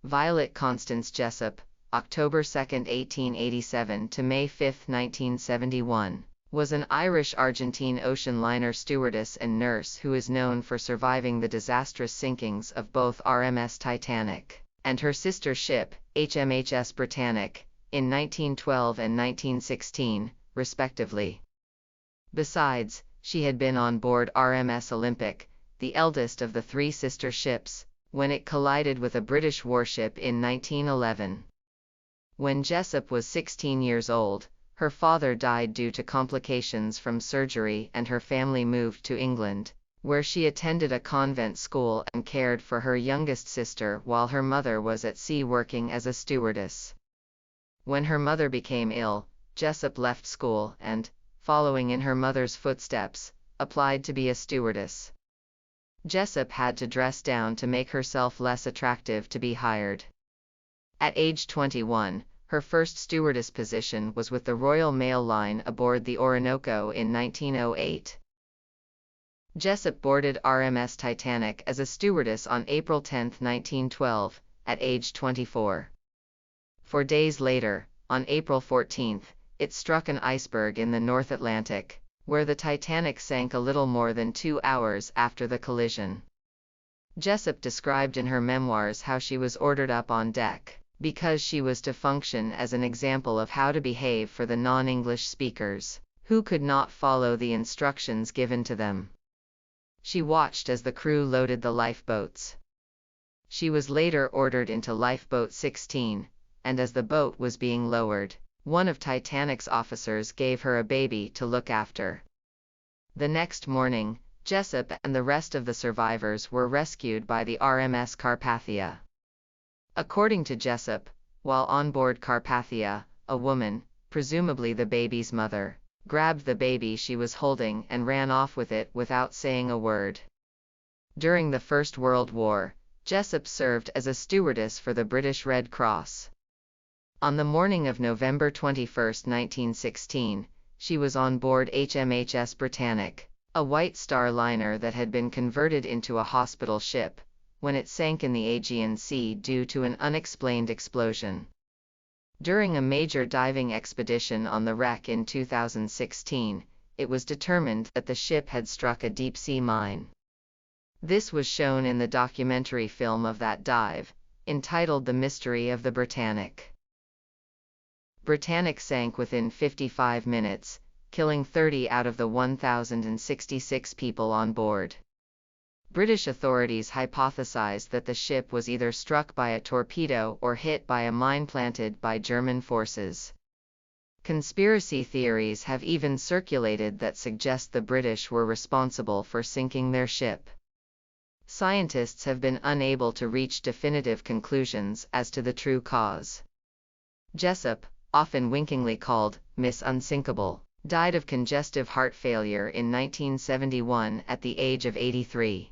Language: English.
Violet Constance Jessop, October 2, 1887 to May 5, 1971, was an Irish Argentine ocean liner stewardess and nurse who is known for surviving the disastrous sinkings of both RMS Titanic and her sister ship, HMHS Britannic, in 1912 and 1916, respectively. Besides, she had been on board RMS Olympic, the eldest of the three sister ships, when it collided with a British warship in 1911. When Jessop was 16 years old, her father died due to complications from surgery and her family moved to England, where she attended a convent school and cared for her youngest sister while her mother was at sea working as a stewardess. When her mother became ill, Jessop left school and, following in her mother's footsteps, applied to be a stewardess. Jessop had to dress down to make herself less attractive to be hired. At age 21, her first stewardess position was with the Royal Mail Line aboard the Orinoco in 1908. Jessop boarded RMS Titanic as a stewardess on April 10, 1912, at age 24. 4 days later, on April 14, it struck an iceberg in the North Atlantic, where the Titanic sank a little more than 2 hours after the collision. Jessop described in her memoirs how she was ordered up on deck, because she was to function as an example of how to behave for the non-English speakers, who could not follow the instructions given to them. She watched as the crew loaded the lifeboats. She was later ordered into Lifeboat 16, and as the boat was being lowered, one of Titanic's officers gave her a baby to look after. The next morning, Jessop and the rest of the survivors were rescued by the RMS Carpathia. According to Jessop, while on board Carpathia, a woman, presumably the baby's mother, grabbed the baby she was holding and ran off with it without saying a word. During the First World War, Jessop served as a stewardess for the British Red Cross. On the morning of November 21, 1916, she was on board HMHS Britannic, a White Star liner that had been converted into a hospital ship, when it sank in the Aegean Sea due to an unexplained explosion. During a major diving expedition on the wreck in 2016, it was determined that the ship had struck a deep-sea mine. This was shown in the documentary film of that dive, entitled The Mystery of the Britannic. Britannic sank within 55 minutes, killing 30 out of the 1,066 people on board. British authorities hypothesized that the ship was either struck by a torpedo or hit by a mine planted by German forces. Conspiracy theories have even circulated that suggest the British were responsible for sinking their ship. Scientists have been unable to reach definitive conclusions as to the true cause. Jessop, often winkingly called Miss Unsinkable, died of congestive heart failure in 1971 at the age of 83.